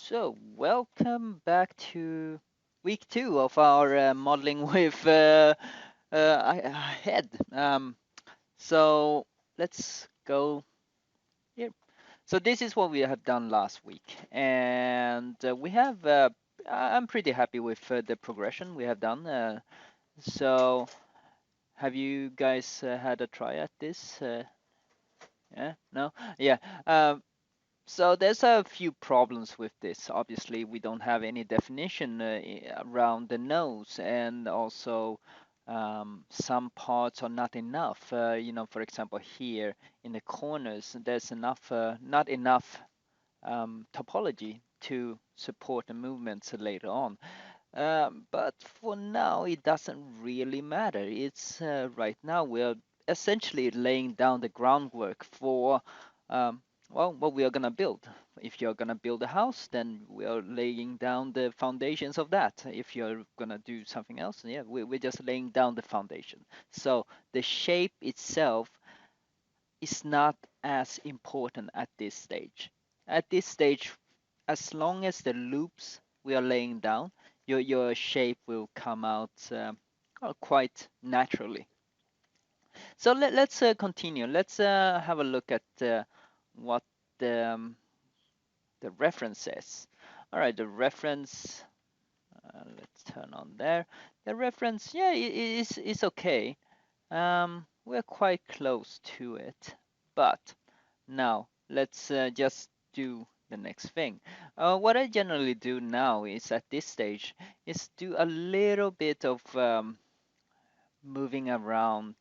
So, welcome back to week 2 of our modeling with head. So, let's go here. So, this is what we have done last week, and we have. I'm pretty happy with the progression we have done. So, have you guys had a try at this? Yeah, no, yeah. Um, So there's a few problems with this. Obviously, we don't have any definition around the nose, and also some parts are not enough. For example, here in the corners, there's not enough topology to support the movements later on. But for now, it doesn't really matter. It's right now we're essentially laying down the groundwork for um, what we are gonna build. If you're gonna build a house, then we are laying down the foundations of that. If you're gonna do something else, yeah, we're just laying down the foundation. So the shape itself is not as important at this stage. At this stage, as long as the loops we are laying down, your shape will come out quite naturally. So let's continue. Let's have a look at what the, the reference says. All right, the reference. Let's turn on there. The reference, yeah, is okay. We're quite close to it, but now let's just do the next thing. What I generally do now is at this stage is do a little bit of moving around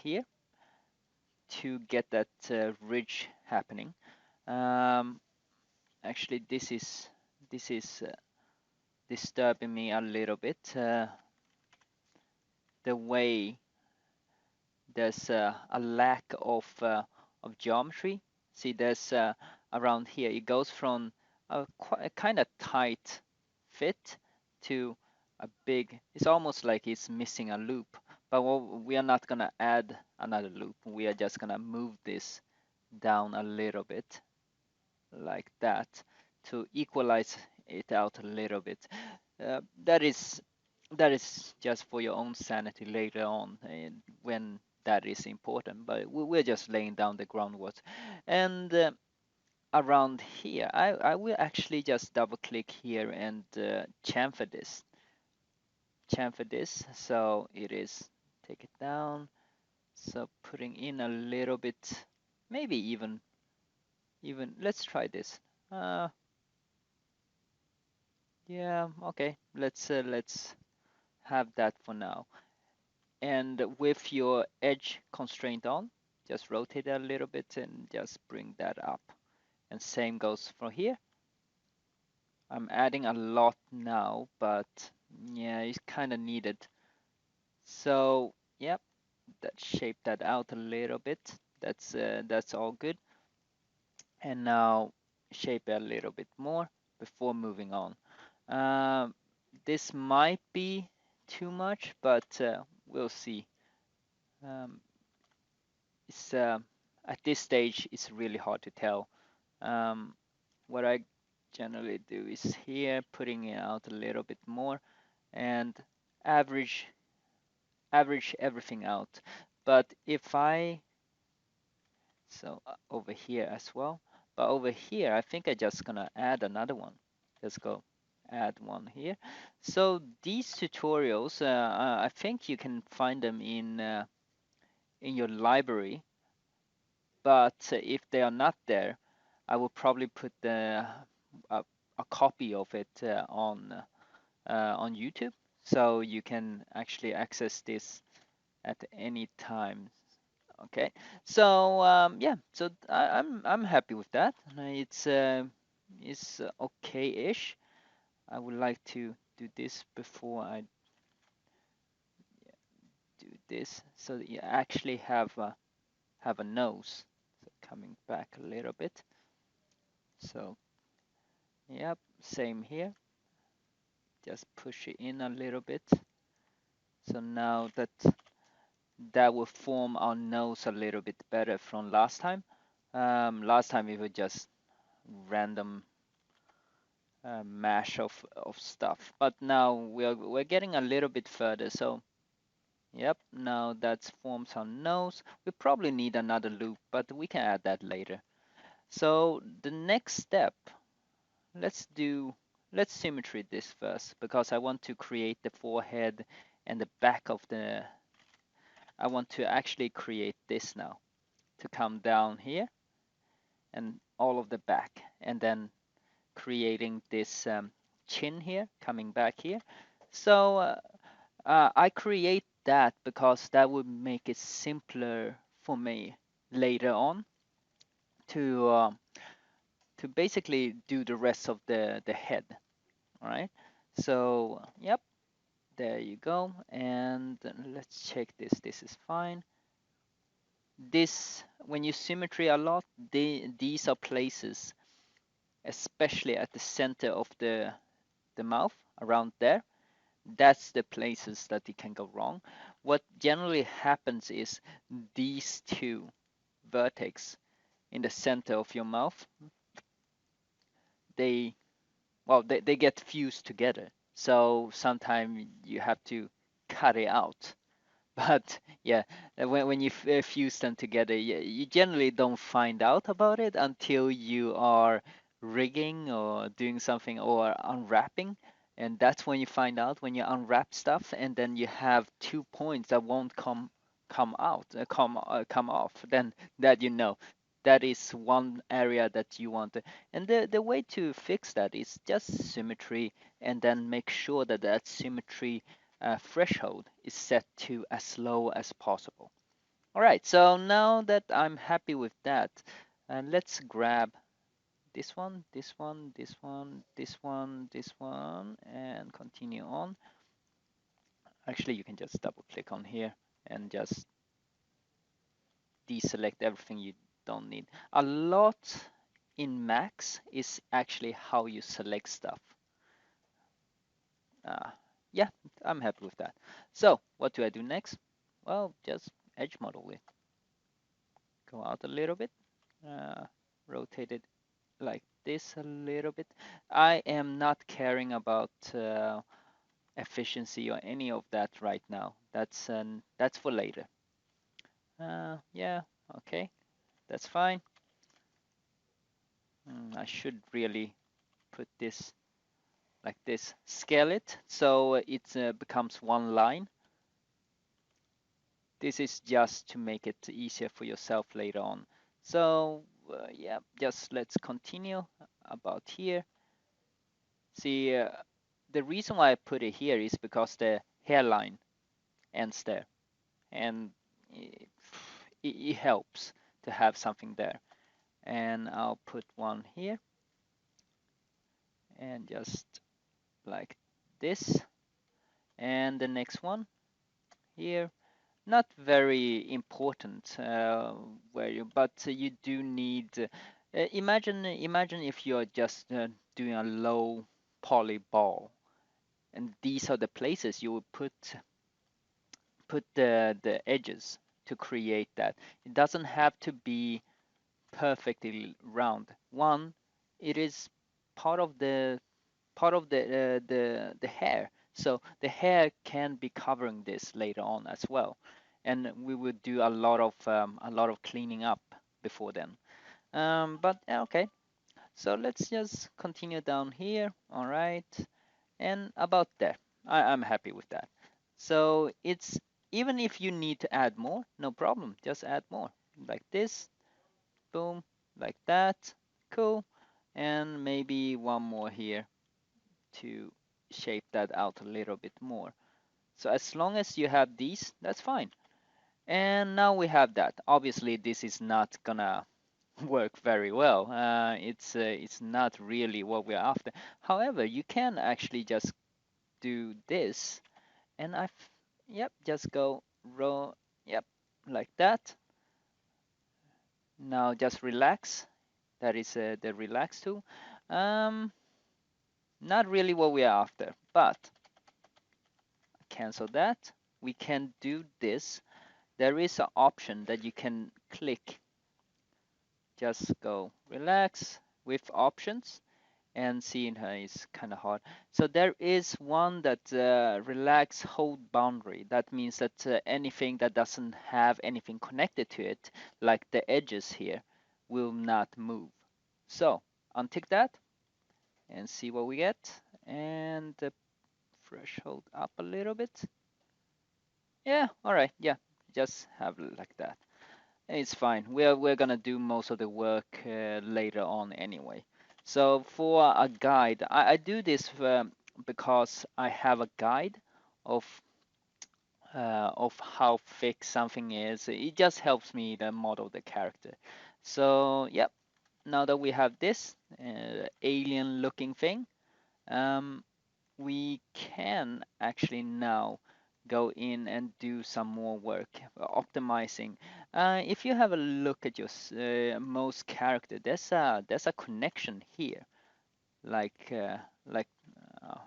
here to get that ridge happening. Um, Actually, this is disturbing me a little bit. The way there's a lack of geometry. See, there's around here, it goes from a kind of tight fit to a big, it's almost like it's missing a loop. But we are not gonna add another loop. We are just gonna move this down a little bit like that to equalize it out a little bit. That is just for your own sanity later on when that is important. But we're just laying down the groundwork. And around here, I will actually just double click here and chamfer this. Chamfer this so it is, take it down. So putting in a little bit, maybe even let's try this. Uh, yeah, okay. Let's have that for now. And with your edge constraint on, just rotate it a little bit and just bring that up. And same goes for here. I'm adding a lot now, but yeah, it's kind of needed. So yep, that shape that out a little bit. That's all good. And now shape it a little bit more before moving on. Um, this might be too much, but we'll see. Um, it's at this stage it's really hard to tell. Um, what I generally do is here putting it out a little bit more and average average everything out. But if I over here as well, but over here I think I just gonna add another one. Let's go add one here. So these tutorials, I think you can find them in your library, but if they are not there, I will probably put a copy of it on YouTube, so you can actually access this at any time. Okay, so yeah, so I'm happy with that. It's okay-ish. I would like to do this before I do this, so that you actually have a nose. So coming back a little bit. So yep, same here. Just push it in a little bit. So now that will form our nose a little bit better from last time. Last time it was just random mash of stuff. But now we're getting a little bit further. So yep, now that's forms our nose. We probably need another loop, but we can add that later. So the next step, let's do let's symmetry this first because I want to create the forehead and the back of the. I want to actually create this now to come down here and all of the back, and then creating this chin here, coming back here. So I create that because that would make it simpler for me later on to basically do the rest of the head. All right. So yep, there you go. And let's check this. This is fine. This when you symmetry a lot, these are places, especially at the center of the mouth around there. That's the places that it can go wrong. What generally happens is these two vertex in the center of your mouth, they they get fused together. So sometimes you have to cut it out. But yeah, when you fuse them together, you generally don't find out about it until you are rigging or doing something or unwrapping, and that's when you find out when you unwrap stuff, and then you have 2 points that won't come out, come off. Then that you know that is one area that you want to, and the way to fix that is just symmetry, and then make sure that that symmetry threshold is set to as low as possible. All right, so now that I'm happy with that, let's grab this one, this one, this one, this one, this one, and continue on. Actually, you can just double click on here and just deselect everything you don't need. A lot in Max is actually how you select stuff. Yeah, I'm happy with that. So what do I do next? Well, just edge model it. Go out a little bit, uh, rotate it like this a little bit. I am not caring about efficiency or any of that right now. That's for later. Yeah, okay, that's fine. I should really put this like this, scale it so it becomes one line. This is just to make it easier for yourself later on. So yeah, just let's continue about here. See, the reason why I put it here is because the hairline ends there, and it helps to have something there. And I'll put one here, and just like this, and the next one here. Not very important where you, but you do need. Imagine if you're just doing a low poly ball, and these are the places you would put the edges to create that. It doesn't have to be perfectly round. One, it is part of the hair, so the hair can be covering this later on as well, and we would do a lot of cleaning up before then. But okay, so let's just continue down here. All right, and about there, I'm happy with that. So it's even if you need to add more, no problem, just add more like this, boom, like that, cool, and maybe one more here to shape that out a little bit more. So as long as you have these, that's fine. And now we have that. Obviously, this is not gonna work very well. It's not really what we're after. However, you can actually just do this, and yep, just go row, yep, like that. Now just relax. That is the relax tool. Um, Not really what we're after, but cancel that. We can do this. There is an option that you can click. Just go relax with options, and seeing her is kind of hard. So there is one that relax hold boundary. That means that anything that doesn't have anything connected to it, like the edges here, will not move. So untick that and see what we get. And the threshold up a little bit. Yeah, all right, yeah, just have it like that. It's fine. We're gonna do most of the work later on anyway. So for a guide, I do this because I have a guide of of how thick something is. It just helps me to model the character. So yep, now that we have this alien-looking thing, um, we can actually now go in and do some more work optimizing. If you have a look at your most character, there's a connection here. Like like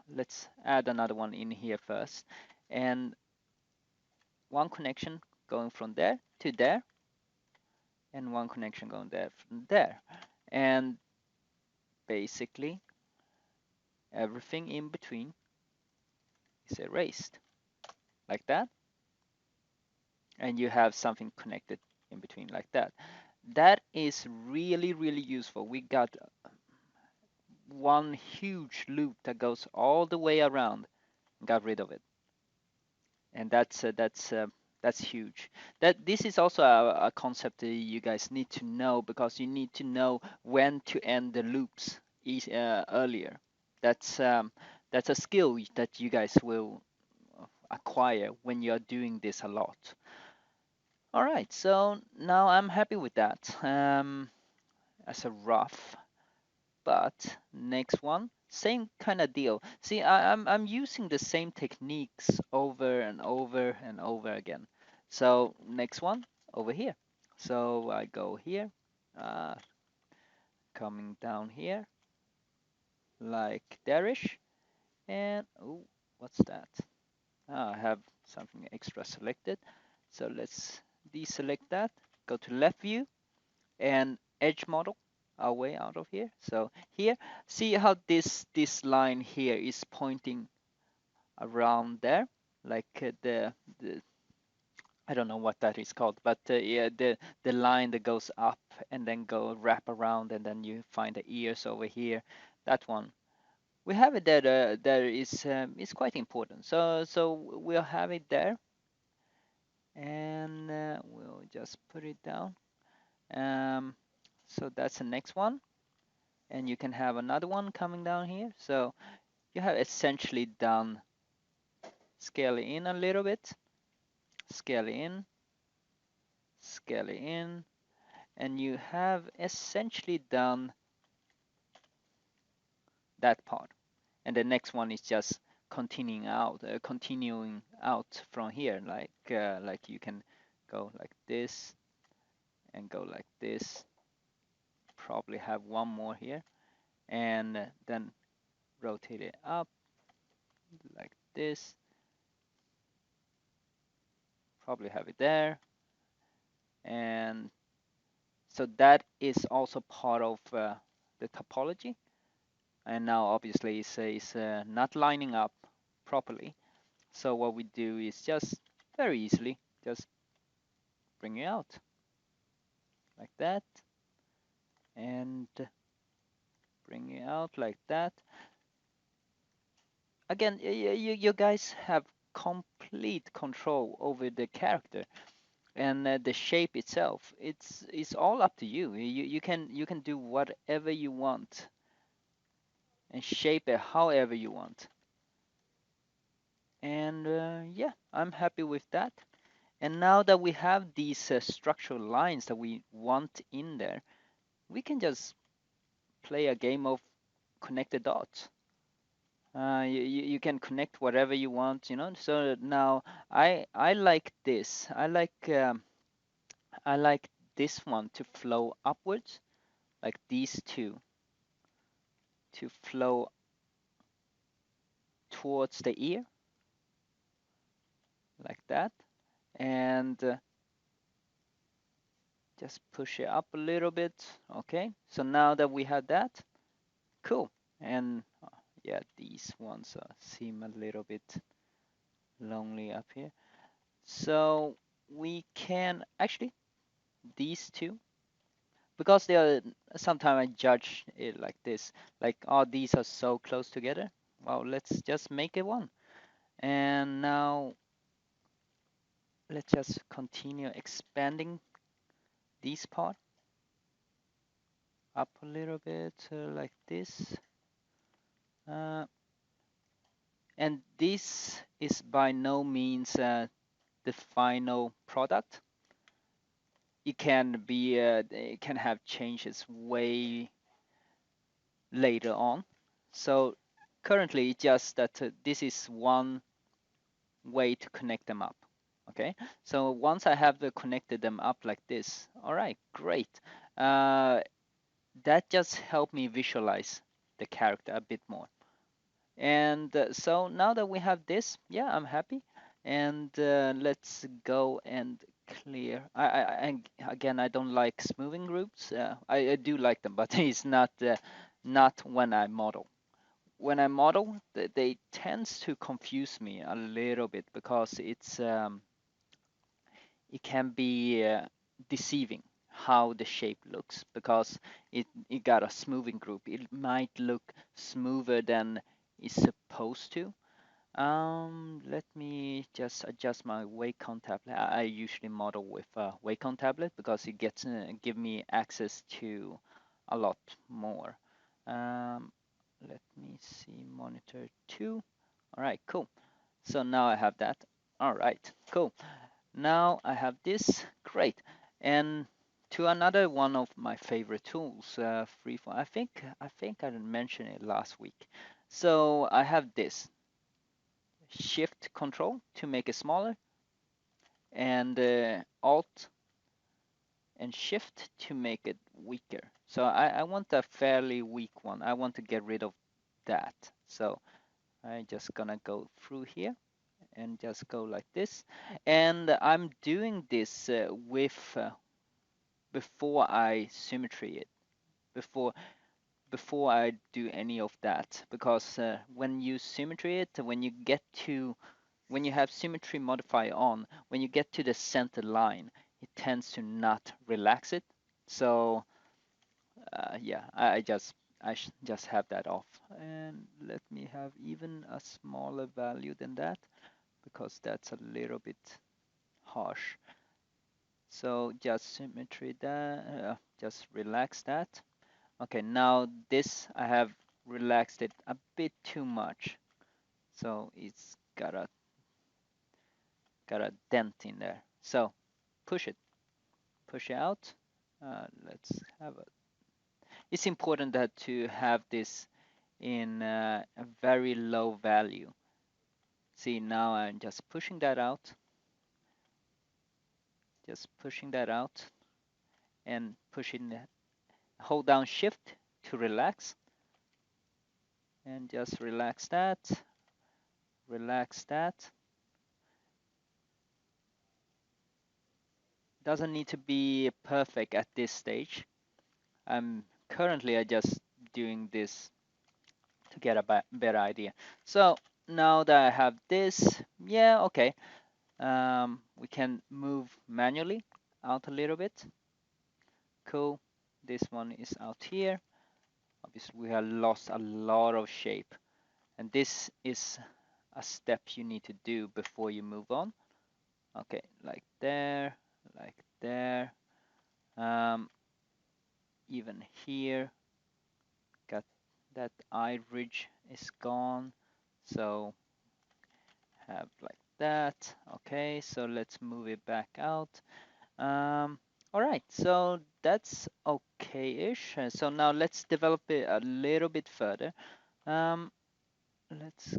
let's add another one in here first, and one connection going from there to there, and one connection going there from there, and basically everything in between is erased like that, and you have something connected in between like that. That is really, really useful. We got one huge loop that goes all the way around, got rid of it, and that's huge. That this is also a concept that you guys need to know, because you need to know when to end the loops earlier. That's um, that's a skill that you guys will acquire when you're doing this a lot. All right, so now I'm happy with that as a rough, but next one, same kind of deal. See, I'm using the same techniques over and over and over again. So next one over here. So I go here, uh, coming down here like there-ish, and oh, what's that? I have something extra selected. So let's deselect that, go to left view, and edge model our way out of here. So here, see how this line here is pointing around there, like the I don't know what that is called, but yeah, the line that goes up and then go wrap around, and then you find the ears over here. That one. We have it that there is quite important. So we'll have it there, and we'll just put it down. Um, so that's the next one. And you can have another one coming down here. So you have essentially done scale in a little bit, scale in, scale in, and you have essentially done that part. And the next one is just continuing out from here, like you can go like this and go like this. Probably have one more here, and then rotate it up like this. Probably have it there, and so that is also part of the topology. And now obviously it says not lining up properly. So what we do is just very easily just bring it out like that, and bring it out like that. Again, you guys have complete control over the character and the shape itself. It's all up to you. You can do whatever you want and shape it however you want. And yeah, I'm happy with that. And now that we have these structural lines that we want in there, we can just play a game of connect the dots. You can connect whatever you want, you know. So now I like this. I like this one to flow upwards, like these two to flow towards the ear, like that, and just push it up a little bit. Okay, so now that we have that, cool. And yeah, these ones seem a little bit lonely up here. So we can actually these two because they are sometimes I judge it like this, like oh these are so close together. Well, let's just make it one. And now let's just continue expanding this part up a little bit like this. Uh, and this is by no means the final product. It can have changes way later on. So currently it's just that this is one way to connect them up. Okay, so once I have connected them up like this, all right, great. Uh, that just helped me visualize the character a bit more. And so now that we have this, yeah, I'm happy. And let's go and clear. And again, I don't like smoothing groups. I do like them, but it's not when I model. When I model, they tends to confuse me a little bit because it can be deceiving how the shape looks because it got a smoothing group. It might look smoother than it's supposed to. Let me just adjust my Wacom tablet. I usually model with a Wacom tablet because it gets give me access to a lot more. Um, Let me see, monitor 2. All right, cool. So now I have that. All right, cool. Now I have this, great. And to another one of my favorite tools, Freeform. I think I didn't mention it last week. So I have this Shift Control to make it smaller, and Alt and Shift to make it weaker. So I want a fairly weak one. I want to get rid of that. So I'm just gonna go through here and just go like this. And I'm doing this with before I symmetry it, before before I do any of that, because when you symmetry it, when you have symmetry modifier on, when you get to the center line, it tends to not relax it. So yeah, just have that off, and let me have even a smaller value than that because that's a little bit harsh. So just symmetry that, just relax that. Okay, now this I have relaxed it a bit too much, so it's got a dent in there. So push it, push it out. Let's have a. It's important that to have this in a very low value. See, now I'm just pushing that out, just pushing that out, and pushing. Hold down Shift to relax, and just relax that, relax that. Doesn't need to be perfect at this stage. I'm currently I just doing this to get a better idea. So now that I have this, yeah, okay. We can move manually out a little bit. Cool. This one is out here. Obviously, we have lost a lot of shape, and this is a step you need to do before you move on. Okay, like there, like there. Um, Even here, got that eye ridge is gone. So have like that. Okay, so let's move it back out. All right, so that's okay-ish. So now let's develop it a little bit further. Um, let's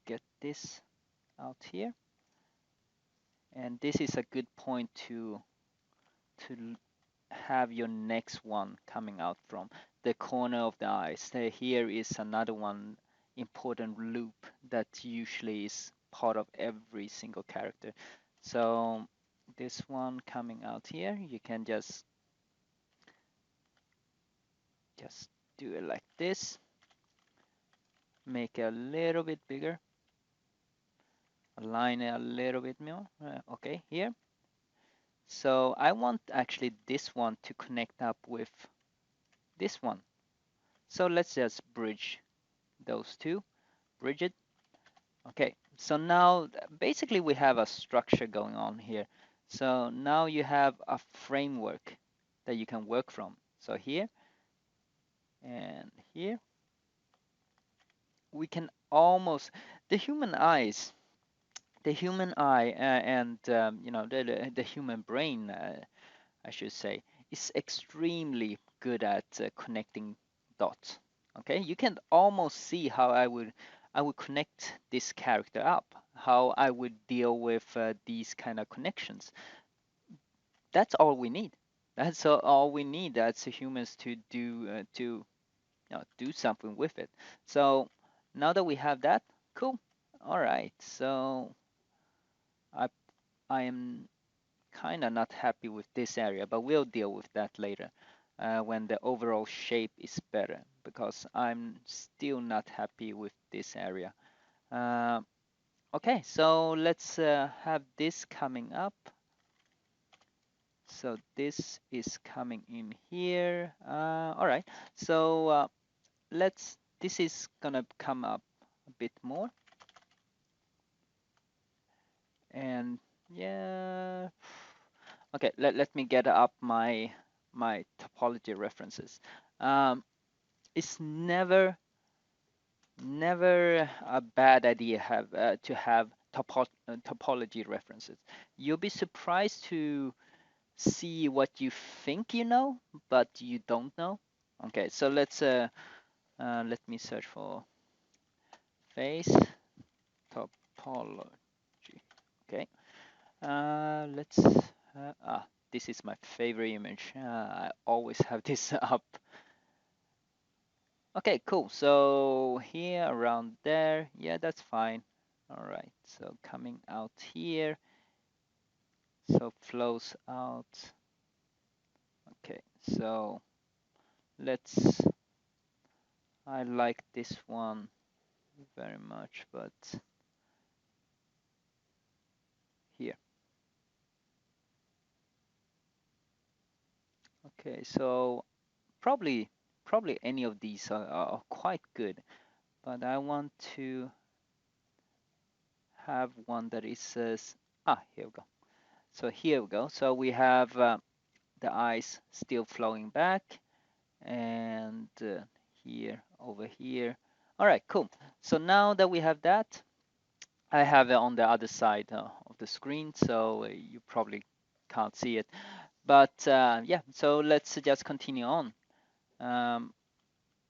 get this out here. And this is a good point to have your next one coming out from the corner of the eyes. Here is another one important loop that usually is part of every single character. So this one coming out here, you can just do it like this. make it a little bit bigger, align it a little bit more. Okay, here. So I want actually this one to connect up with this one. So let's just bridge those two, bridge it. Okay, so now basically we have a structure going on here. So now you have a framework that you can work from. So here and here, we can almost, the human eyes, the human eye and you know the human brain, I should say, is extremely good at connecting dots. Okay, you can almost see how I would connect this character up, how I would deal with these kind of connections. That's all we need. That's all we need as humans to do something with it. So now that we have that, cool. All right. So I I am kind of not happy with this area, but we'll deal with that later when the overall shape is better, because I'm still not happy with this area. Uh, okay, so let's have this coming up. So this is coming in here. All right, so this is gonna come up a bit more. And yeah, okay, let me get up my topology references. Um, it's never a bad idea to have topology references. You'll be surprised to see what you think you know, but you don't know. Okay, so let me search for face topology. Okay, let's this is my favorite image. I always have this up. Okay, cool. So here around there, yeah, that's fine. All right, so coming out here, so flows out. Okay, so let's, I like this one very much, but here. Okay, so probably any of these are quite good, but I want to have one that is says, here we go. So here we go. So we have the eyes still flowing back, and here, over here. All right, cool. So now that we have that, I have it on the other side of the screen, so you probably can't see it. But yeah, so let's just continue on.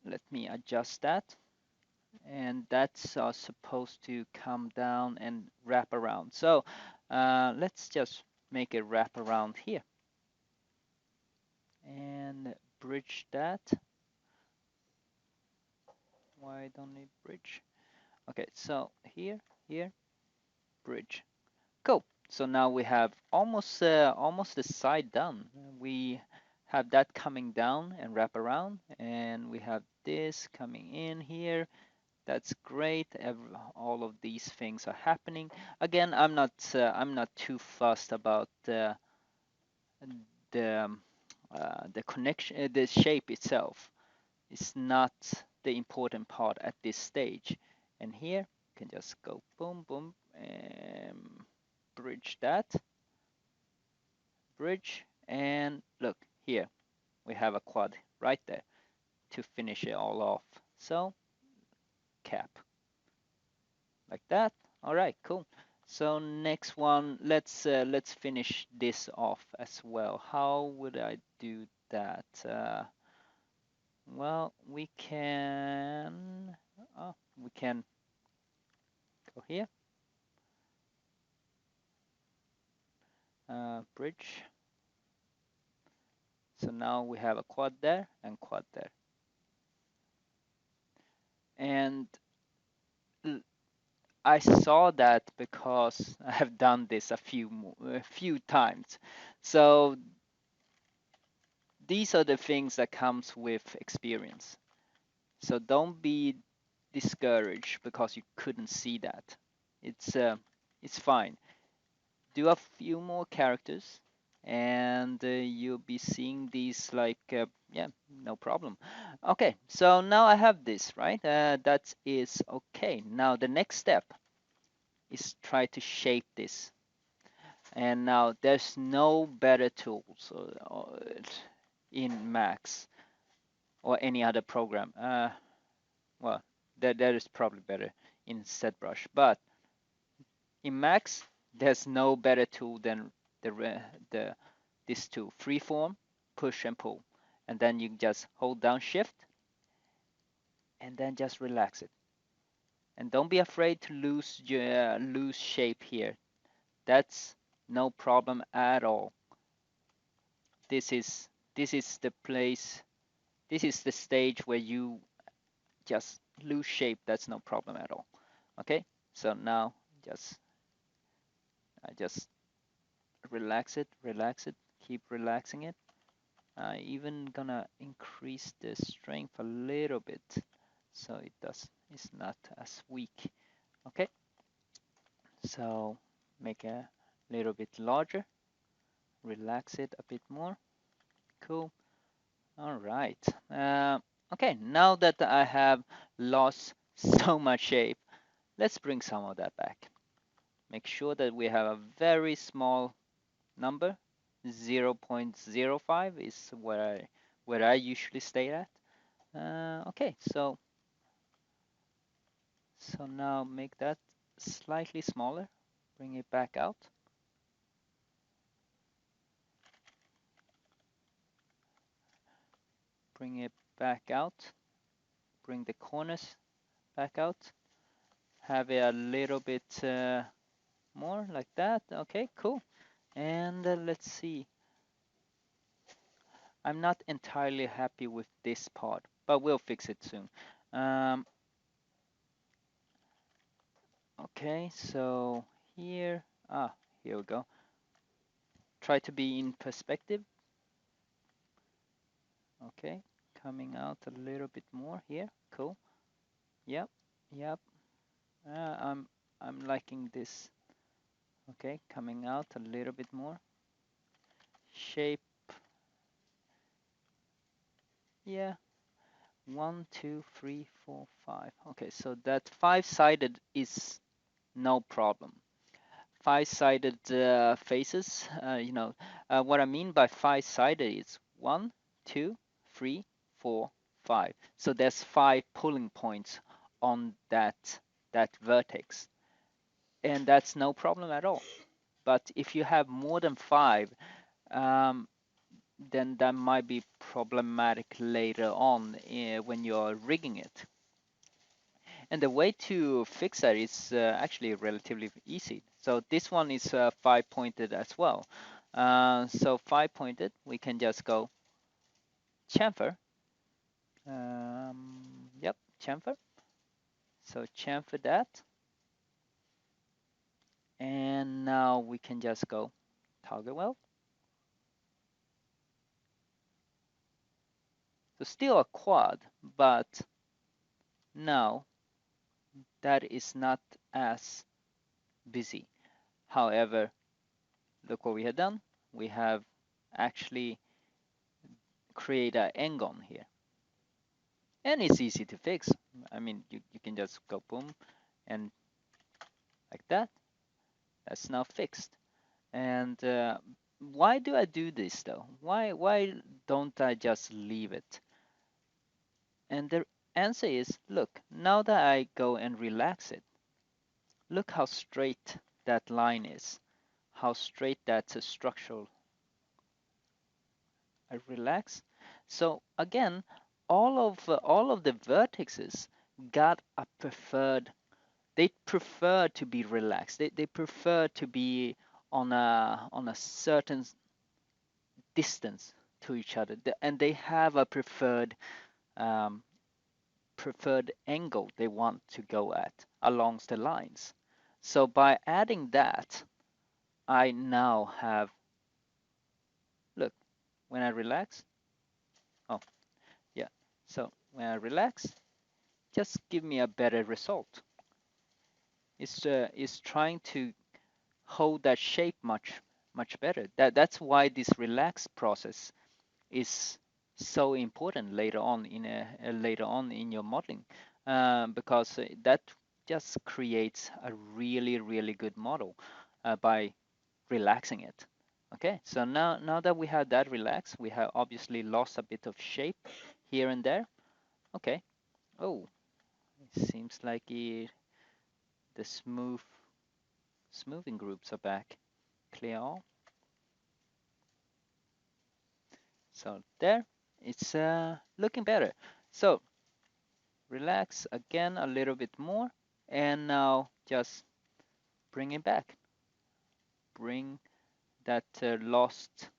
Let me adjust that. And that's supposed to come down and wrap around. So let's just make it wrap around here and bridge that. Why don't it bridge? Okay, so here, bridge. Cool. So now we have almost the side done. We have that coming down and wrap around, and we have this coming in here. That's great. All of these things are happening. Again, I'm not too fussed about the the connection, the shape itself. It's not the important part at this stage. And here, you can just go boom, boom, and bridge that, bridge, and look here, we have a quad right there to finish it all off. So cap like that. All right, cool. So next one, let's finish this off as well. How would I do that? Well, we can go here, bridge. So now we have a quad there and quad there. And I saw that because I have done this a few times. So these are the things that comes with experience. So don't be discouraged because you couldn't see that. It's fine. Do a few more characters, and you'll be seeing these like yeah, no problem. Okay, so now I have this, right? That is okay. Now the next step is try to shape this. And now there's no better tools in Max or any other program. Well, that is probably better in ZBrush, but in Max, there's no better tool than the this tool, freeform, push and pull, and then you just hold down Shift and then just relax it. And don't be afraid to lose shape here. That's no problem at all. This is this is the place. This is the stage where you just lose shape. That's no problem at all. Okay. So now I just relax it, keep relaxing it. Even gonna increase the strength a little bit so it's not as weak. Okay, so make a little bit larger, relax it a bit more. Cool. All right. Okay, now that I have lost so much shape, let's bring some of that back. Make sure that we have a very small number. 0.05 is where I usually stay at. Okay, so now make that slightly smaller. Bring it back out. Bring it back out. Bring the corners back out. Have it a little bit more like that. Okay, cool. And let's see. I'm not entirely happy with this part, but we'll fix it soon. Um, okay, so here, here we go. Try to be in perspective. Okay, coming out a little bit more here. Cool. Yep, yep. I'm liking this. Okay, coming out a little bit more. Shape. Yeah. 1, 2, 3, 4, 5. Okay, so that five-sided is no problem. Five-sided faces. What I mean by five-sided is 1, 2, 3, 4, 5. So there's 5 pulling points on that vertex, and that's no problem at all. But if you have more than 5, um, then that might be problematic later on when you're rigging it. And the way to fix that is actually relatively easy. So this one is 5-pointed as well. So 5-pointed, we can just go chamfer. Yep, chamfer. So chamfer that. And now we can just go toggle weld. So still a quad, but now that is not as busy. However, look what we have done. We have actually create an engon here. And it's easy to fix. I mean, you can just go boom and like that. That's now fixed. And why do I do this though? Why don't I just leave it? And the answer is, look, now that I go and relax it, look how straight that line is, how straight that structural. I relax. So again, all of the vertices got a preferred. They prefer to be relaxed. They prefer to be on a certain distance to each other, and they have a um, preferred angle they want to go at along the lines. So by adding that, I now have, look, when I relax, oh yeah, so when I relax, just give me a better result. It's trying to hold that shape much better. That's why this relax process is so important later on in your modeling, because that just creates a really good model by relaxing it. Okay, so now that we have that relaxed, we have obviously lost a bit of shape here and there. Okay. Oh, it seems like the smoothing groups are back. Clear all. So there, it's looking better. So relax again a little bit more, and now just bring it back. Bring that lost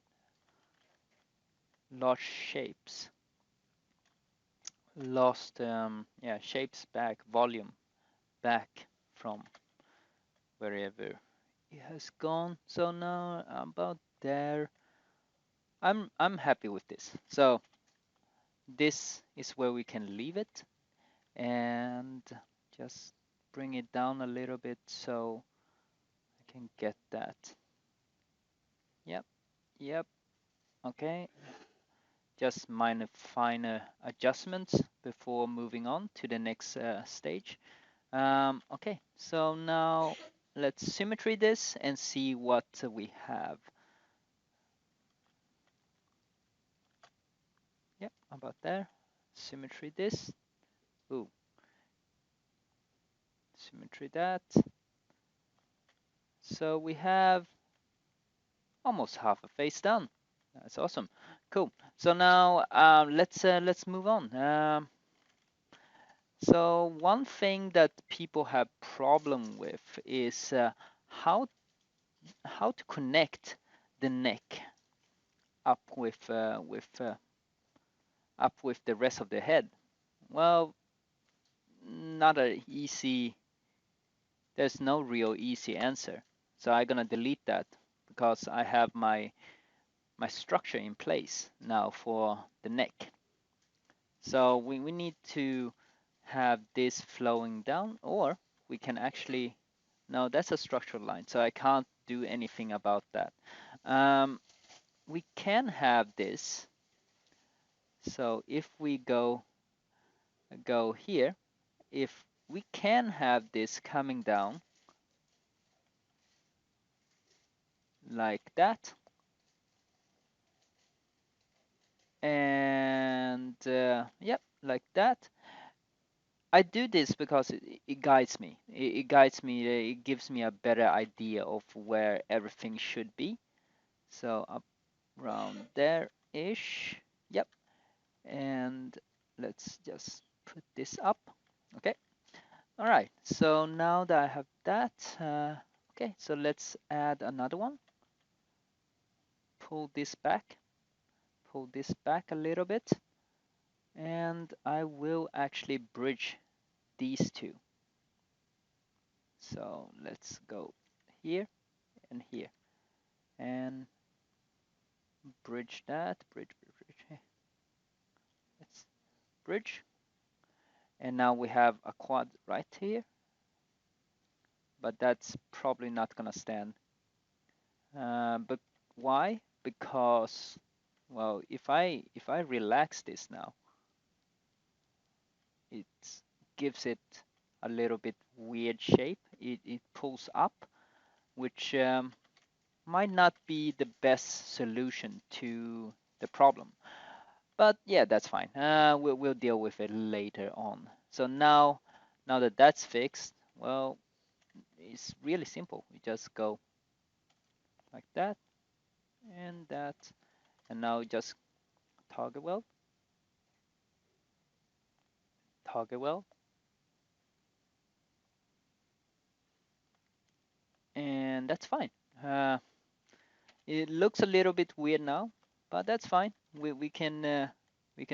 shapes, yeah, shapes back, volume back from wherever it has gone. So now about there, I'm happy with this. So this is where we can leave it, and just bring it down a little bit so I can get that. Yep, yep, okay. Just minor finer adjustments before moving on to the next stage. Okay, so now let's symmetry this and see what we have. Yep, about there. Symmetry this. Ooh, symmetry that. So we have almost half a face done. That's awesome. Cool. So now let's move on. So one thing that people have problem with is how to connect the neck up with the rest of the head. Well, not a easy. There's no real easy answer. So I'm gonna delete that because I have my structure in place now for the neck. So we need to have this flowing down, or we can actually, no, that's a structural line, so I can't do anything about that. We can have this. So if we go here, if we can have this coming down like that, and yep, like that. I do this because it guides me. It guides me. It gives me a better idea of where everything should be. So up around there-ish. Yep. And let's just put this up. Okay. All right. So now that I have that, okay. So let's add another one. Pull this back. Pull this back a little bit. And I will actually bridge these two. So let's go here and here and bridge that, bridge. Let's bridge. And now we have a quad right here, but that's probably not gonna stand. But why? Because, well, if I relax this now, it gives it a little bit weird shape. It pulls up, which might not be the best solution to the problem. But yeah, that's fine. We'll deal with it later on. So now that that's fixed, well, it's really simple. We just go like that and that, and now just toggle well, toggle well, and that's fine. Uh, it looks a little bit weird now, but that's fine. We can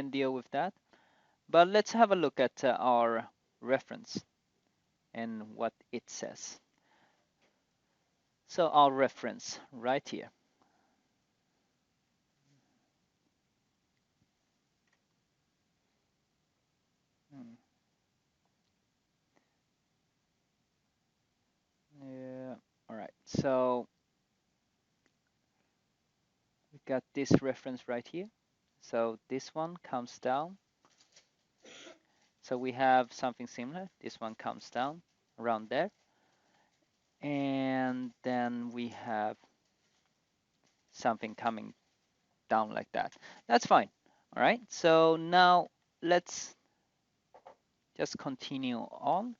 deal with that. But let's have a look at our reference and what it says. So our reference right here. Hmm. So we got this reference right here. So this one comes down. So we have something similar. This one comes down around there. And then we have something coming down like that. That's fine. All right. So now let's just continue on.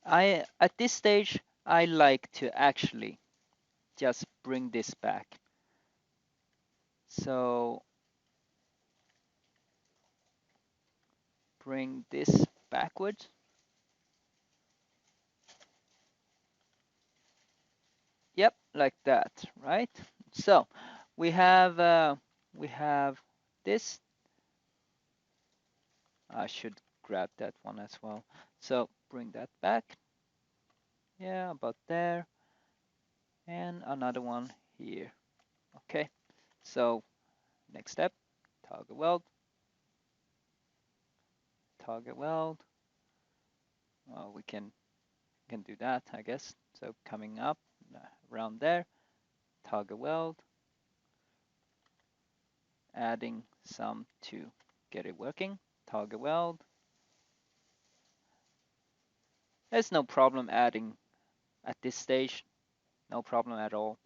At this stage, I like to actually just bring this back. So bring this backwards. Yep, like that, right? So we have this. I should grab that one as well. So bring that back. Yeah, about there. And another one here. Okay. So next step, target weld, target weld. Well, we can do that, I guess. So coming up around there, target weld, adding some to get it working, target weld. There's no problem adding at this stage, no problem at all.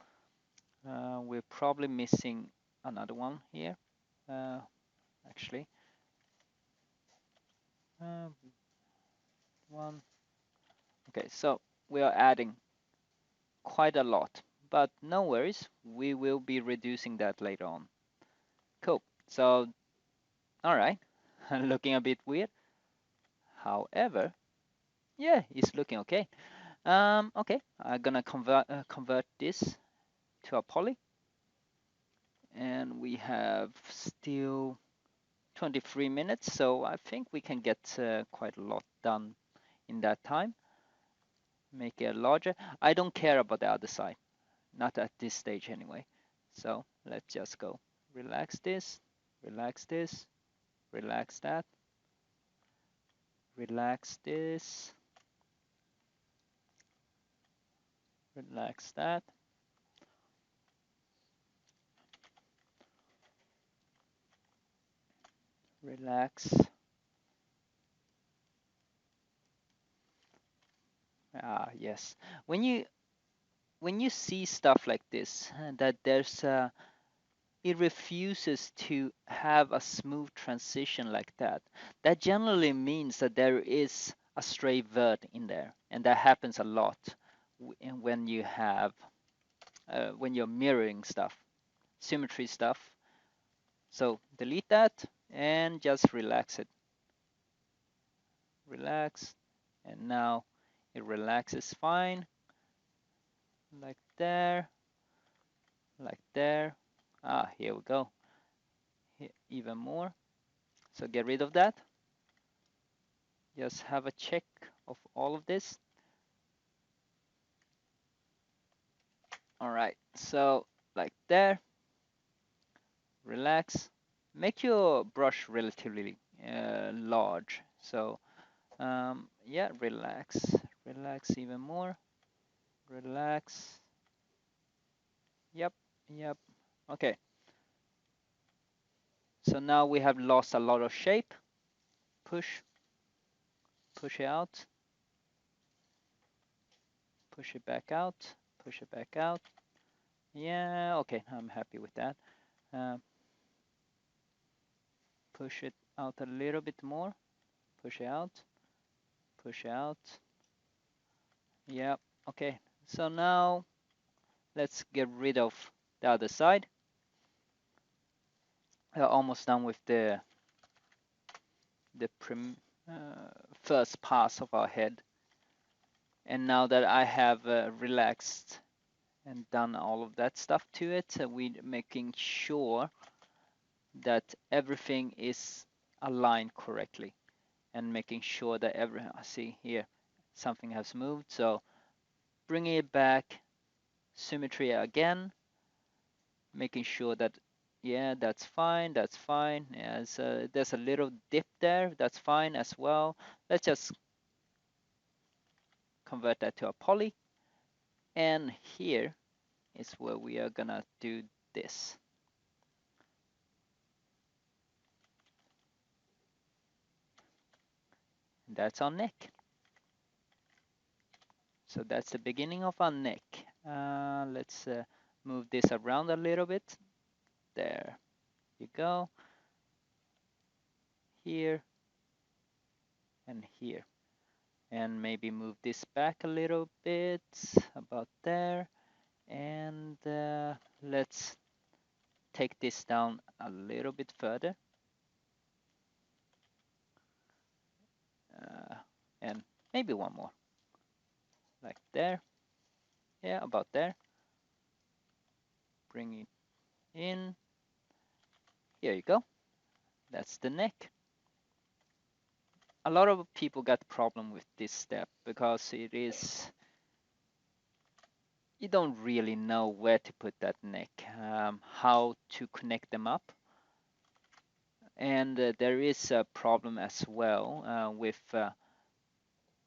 We're probably missing another one here, actually. One. Okay, so we are adding quite a lot, but no worries, we will be reducing that later on. Cool. So, all right, looking a bit weird. However, yeah, it's looking okay. Okay, I'm gonna convert this to a poly, and we have still 23 minutes, so I think we can get quite a lot done in that time. Make it larger. I don't care about the other side, not at this stage anyway. So let's just go. Relax this, relax this, relax that, relax this, relax that. Relax. Ah, yes. When you see stuff like this, that there's it refuses to have a smooth transition like that, that generally means that there is a stray vert in there, and that happens a lot when you have when you're mirroring stuff, symmetry stuff. So delete that and just relax it. Relax, and now it relaxes fine, like there, like there. Ah, here we go. Here, even more. So get rid of that. Just have a check of all of this. All right, so like there. Relax. Make your brush relatively large. So yeah, relax. Relax even more. Relax. Yep, yep. Okay. So now we have lost a lot of shape. Push, push it out. Push it back out. Push it back out. Yeah, okay, I'm happy with that. Push it out a little bit more. Push it out. Push it out. Yeah, okay. So now let's get rid of the other side. Almost done with the first pass of our head. And now that I have relaxed and done all of that stuff to it, we're making sure that everything is aligned correctly, and making sure that I see here something has moved. So bringing it back, symmetry again, making sure that yeah, that's fine, that's fine. Yeah, so there's a little dip there, that's fine as well. Let's just convert that to a poly, and here is where we are gonna do this. That's our neck. So that's the beginning of our neck. Let's move this around a little bit. There you go. Here and here. And maybe move this back a little bit, about there. And let's take this down a little bit further. And maybe one more. Like there. Yeah, about there. Bring it in. Here you go. That's the neck. A lot of people got problem with this step because it is, you don't really know where to put that neck, how to connect them up. And there is a problem as well with,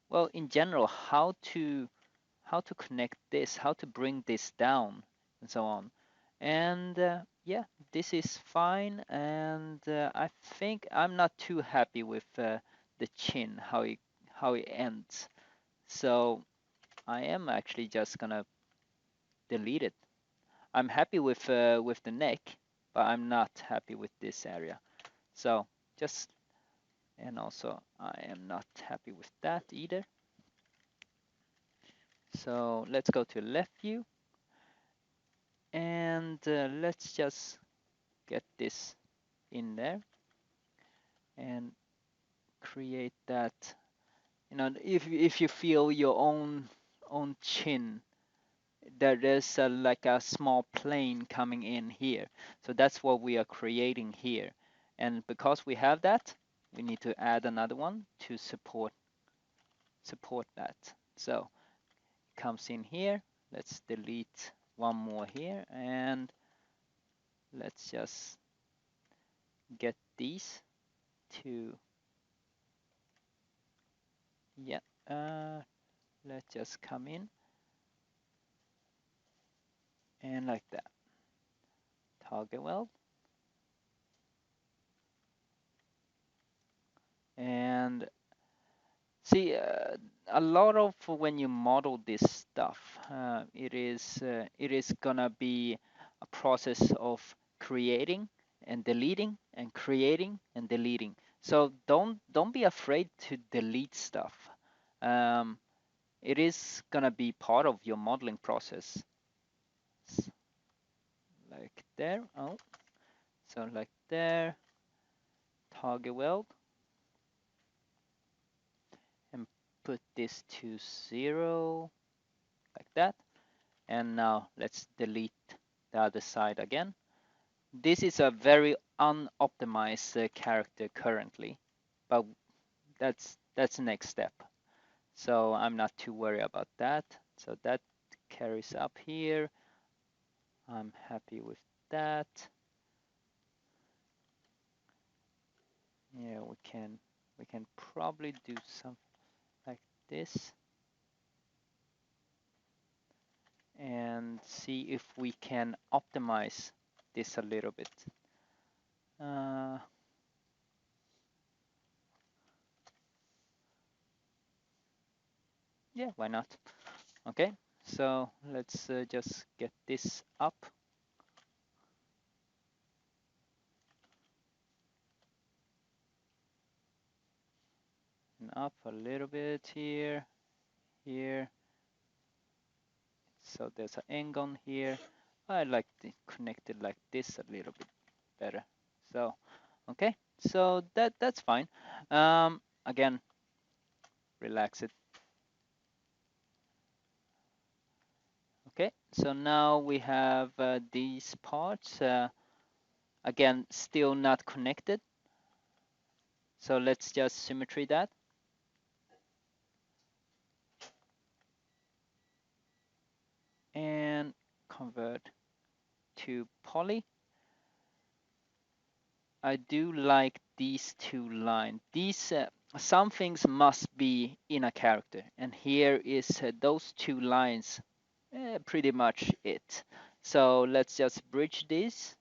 well, in general, how to connect this, how to bring this down, and so on. And yeah, this is fine. And I think I'm not too happy with the chin, how it ends. So I am actually just gonna delete it. I'm happy with the neck, but I'm not happy with this area. So just, and also I am not happy with that either. So let's go to left view, and let's just get this in there and create that. You know, if you feel your own chin, there's like a small plane coming in here. So that's what we are creating here. And because we have that, we need to add another one to support that. So it comes in here. Let's delete one more here, and let's just get these to, yeah, let's just come in and like that. Toggle weld. And see, a lot of when you model this stuff, it is gonna be a process of creating and deleting and creating and deleting. So don't be afraid to delete stuff. Um, it is gonna be part of your modeling process. Like there. Oh, so like there. Toggle weld and put this to 0, like that. And now let's delete the other side again. This is a very unoptimized character currently, but that's the next step. So I'm not too worried about that. So that carries up here. I'm happy with that. Yeah, we can probably do something like this and see if we can optimize this a little bit. Yeah, why not? Okay, so let's just get this up and up a little bit here, here. So there's an angle here. I like to connect it like this a little bit better. So, okay, so that's fine. Again, relax it. Okay, so now we have these parts. Again, still not connected. So let's just symmetry that. And convert to poly. I do like these two lines. These some things must be in a character, and here is those two lines pretty much it. So let's just bridge this.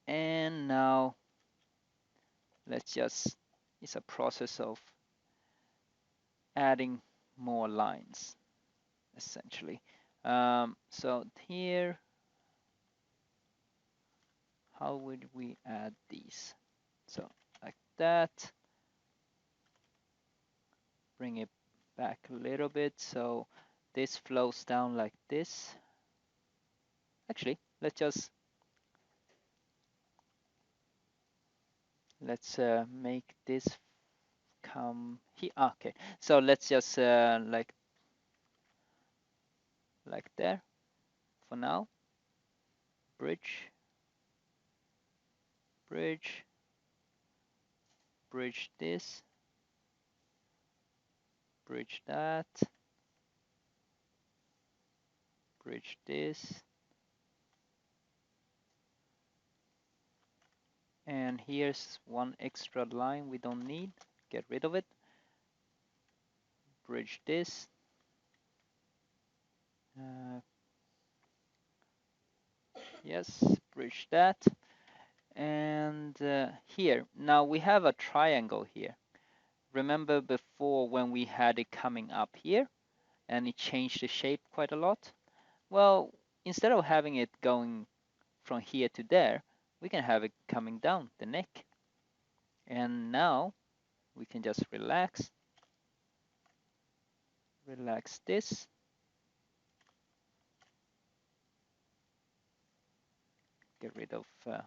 And now let's just, it's a process of adding more lines, essentially. So here, how would we add these? So like that, bring it back a little bit so this flows down like this. Actually, let's make this come here. Okay, so let's just like there for now. Bridge, bridge, bridge this, bridge that, bridge this, and here's one extra line we don't need. Get rid of it. Bridge this. Yes, bridge that. And here, now we have a triangle here. Remember before when we had it coming up here and it changed the shape quite a lot? Well, instead of having it going from here to there, we can have it coming down the neck. And now we can just relax this. Get rid of the,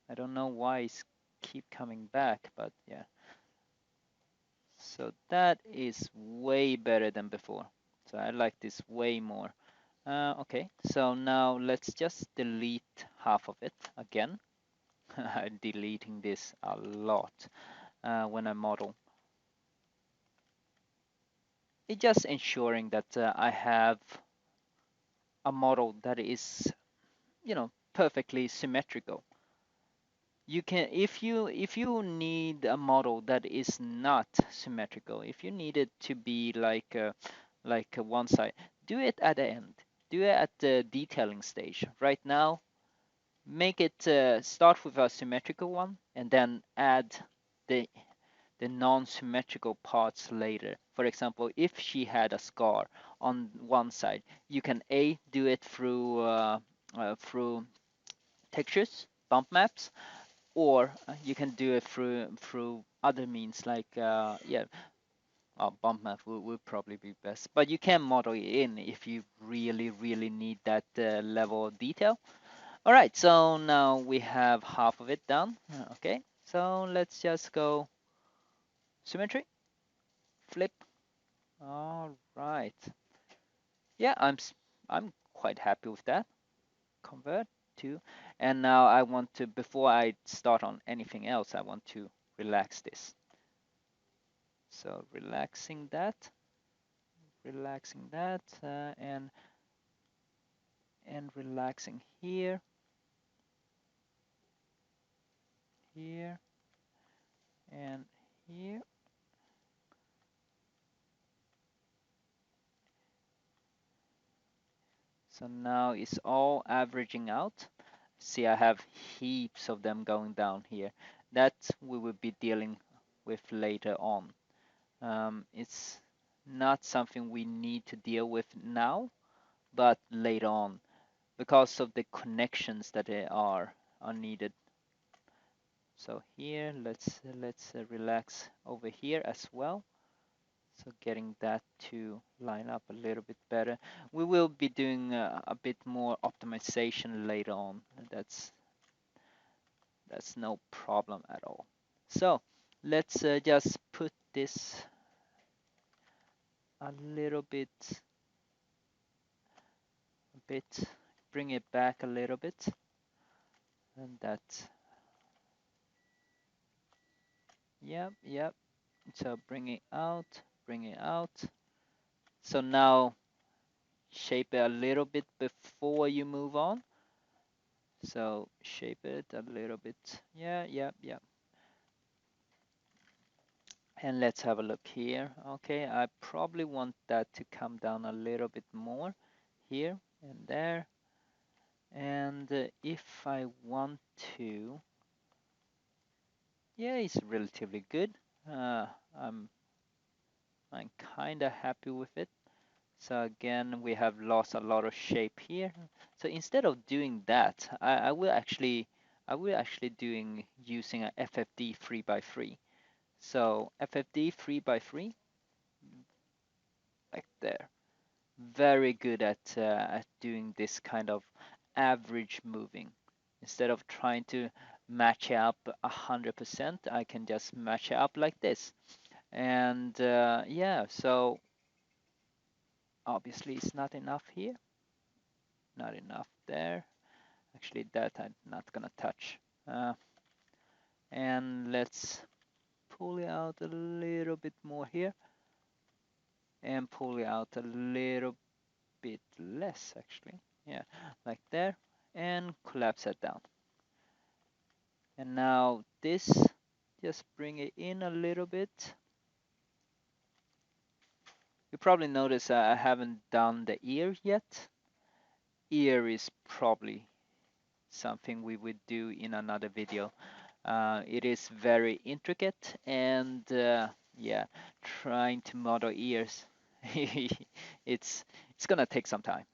I don't know why it's keep coming back, but yeah. So that is way better than before. So I like this way more. Okay, so now let's just delete half of it again. I'm deleting this a lot when I model. It's just ensuring that I have a model that is, perfectly symmetrical. You can, if you need a model that is not symmetrical, if you need it to be like one side, do it at the end. Do it at the detailing stage. Right now, make it start with a symmetrical one and then add the non-symmetrical parts later. For example, if she had a scar on one side, you can do it through textures, bump maps, or you can do it through other means like bump map would probably be best, but you can model it in if you really need that level of detail. All right, so now we have half of it done. Okay, so let's just go symmetry, flip. All right, yeah, I'm quite happy with that. Convert to, and now I want to, before I start on anything else, I want to relax this. So relaxing that, and relaxing here, and here. So now it's all averaging out. See, I have heaps of them going down here. That we will be dealing with later on. It's not something we need to deal with now, but later on, because of the connections that are needed. So here, let's relax over here as well. So getting that to line up a little bit better. We will be doing a bit more optimization later on. That's no problem at all. So let's just put this a little bit, bring it back a little bit, and that, yep. So bring it out. So now shape it a little bit before you move on. So shape it a little bit. Yeah. And let's have a look here. Okay, I probably want that to come down a little bit more here and there. And if I want to, yeah, it's relatively good. Uh, I'm I'm kind of happy with it. So again, we have lost a lot of shape here. So instead of doing that, I will actually doing using a FFD 3 by 3. So FFD 3 by 3, like there. Very good at doing this kind of average moving. Instead of trying to match up 100%, I can just match it up like this. And yeah, so obviously it's not enough here, not enough there. Actually, that I'm not gonna touch. And let's pull it out a little bit more here and pull it out a little bit less actually. Yeah, like there, and collapse it down. And now this, just bring it in a little bit. You probably notice I haven't done the ear yet. Ear is probably something we would do in another video. It is very intricate and yeah, trying to model ears, it's gonna take some time.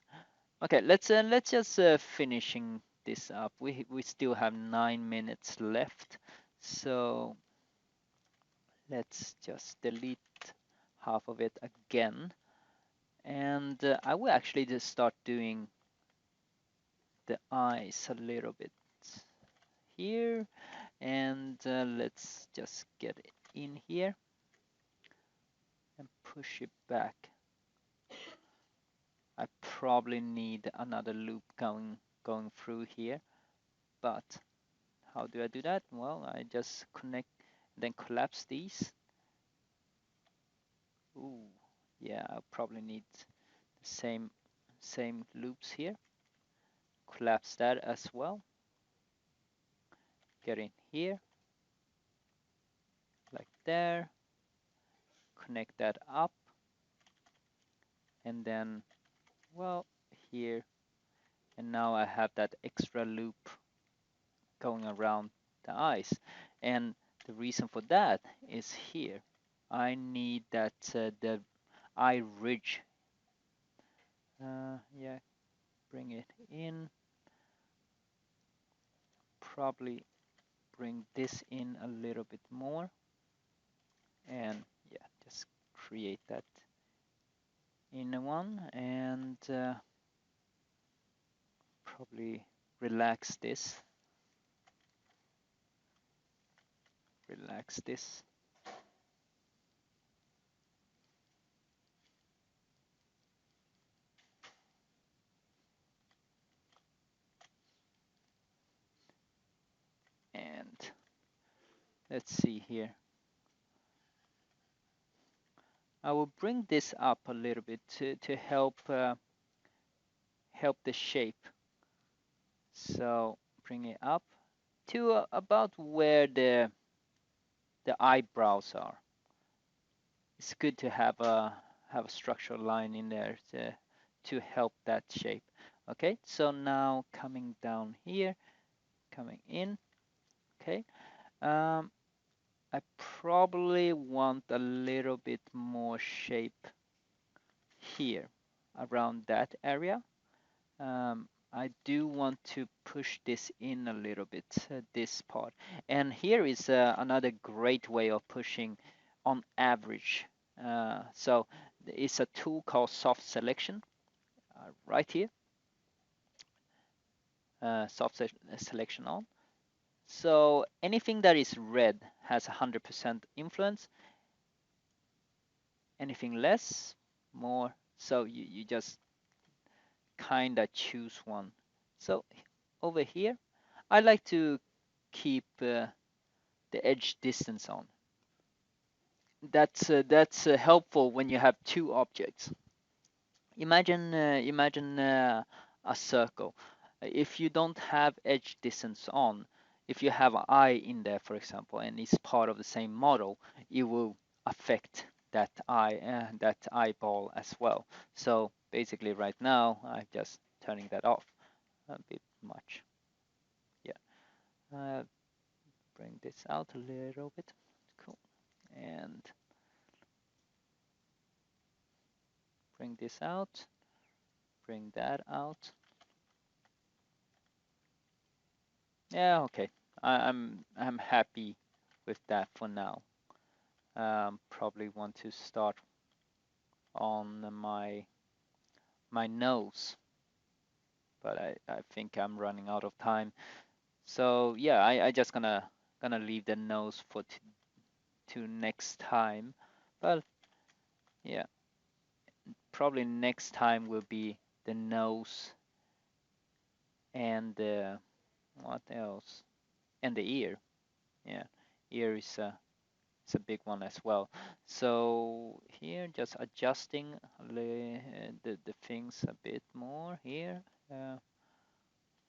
Okay, let's just finishing this up. We still have 9 minutes left, so let's just delete half of it again, and I will actually just start doing the eyes a little bit here, and let's just get it in here and push it back. I probably need another loop going through here, but how do I do that? Well, I just connect, then collapse these. Ooh, yeah, I probably need the same loops here. Collapse that as well. Get in here, like there. Connect that up, and then, well, here. And now I have that extra loop going around the eyes. And the reason for that is here. I need that the eye ridge. Yeah, bring it in. Probably bring this in a little bit more. And yeah, just create that inner one, and probably relax this. Relax this. And let's see here. I will bring this up a little bit to help the shape. So bring it up to about where the eyebrows are. It's good to have a structural line in there to help that shape. Okay, so now coming down here, coming in. Okay, I probably want a little bit more shape here around that area. I do want to push this in a little bit, this part. And here is another great way of pushing on average. So it's a tool called soft selection right here, soft selection on. So anything that is red has 100% influence, anything less, more. So you just kind of choose one. So over here, I like to keep the edge distance on. That's helpful when you have two objects. Imagine a circle. If you don't have edge distance on, if you have an eye in there, for example, and it's part of the same model, it will affect that eyeball as well. So basically right now I'm just turning that off a bit much. Yeah, bring this out a little bit. Cool. And bring this out, bring that out. Yeah, okay. I'm happy with that for now. Probably want to start on my nose, but I think I'm running out of time. So yeah, I just gonna leave the nose for to next time. But yeah, probably next time will be the nose and the what else? And the ear. Yeah, ear is a big one as well. So here, just adjusting the things a bit more here.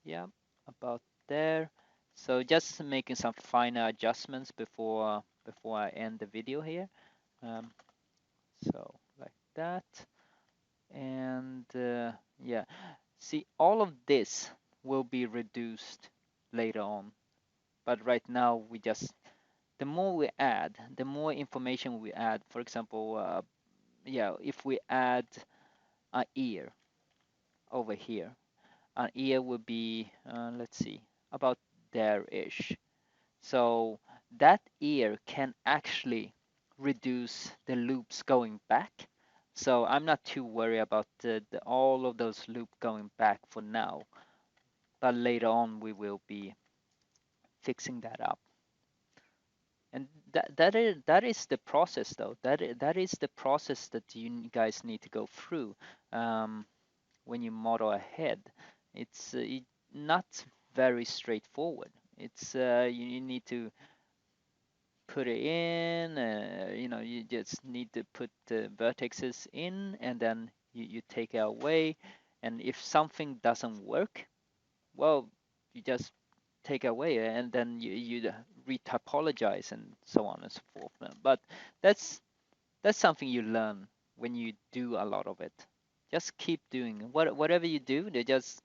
Yeah, about there. So just making some finer adjustments before I end the video here. Um, so like that, and yeah, see all of this will be reduced later on, but right now we just the more we add, the more information we add. For example, yeah, if we add an ear over here, an ear would be let's see, about there-ish. So that ear can actually reduce the loops going back. So I'm not too worried about all of those loops going back for now, but later on we will be fixing that up. And that is the process though. That is the process that you guys need to go through when you model ahead. It's not very straightforward. It's you need to put it in. You just need to put the vertices in, and then you take it away. And if something doesn't work, well, you just take away, and then you retopologize and so on and so forth. But that's that's something you learn when you do a lot of it. Just keep doing whatever you do. They just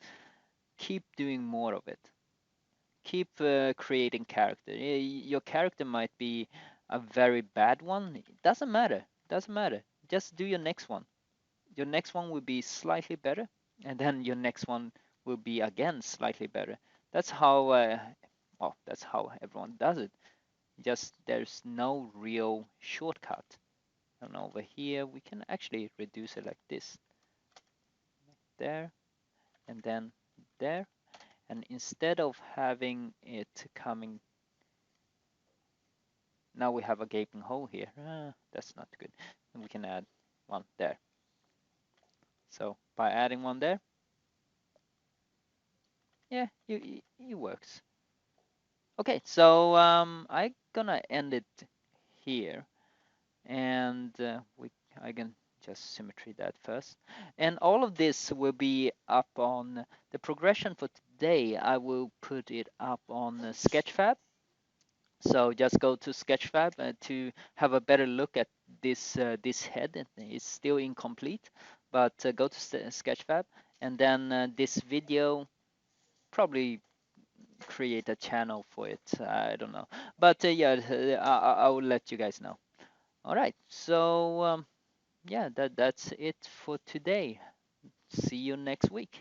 keep doing more of it. Keep creating character. Your character might be a very bad one. It doesn't matter. Doesn't matter. Just do your next one. Your next one will be slightly better, and then your next one will be again slightly better. That's how well, that's how everyone does it. Just there's no real shortcut. And over here we can actually reduce it like this, there, and then there. And instead of having it coming, now we have a gaping hole here. That's not good. And we can add one there. So by adding one there, yeah, it works. Okay, so I'm gonna end it here, and I can just symmetry that first. And all of this will be up on the progression for today. I will put it up on Sketchfab. So just go to Sketchfab to have a better look at this head. It's still incomplete, but go to Sketchfab, and then this video, probably create a channel for it. I don't know, but yeah, I will let you guys know. All right, so yeah, that's it for today. See you next week.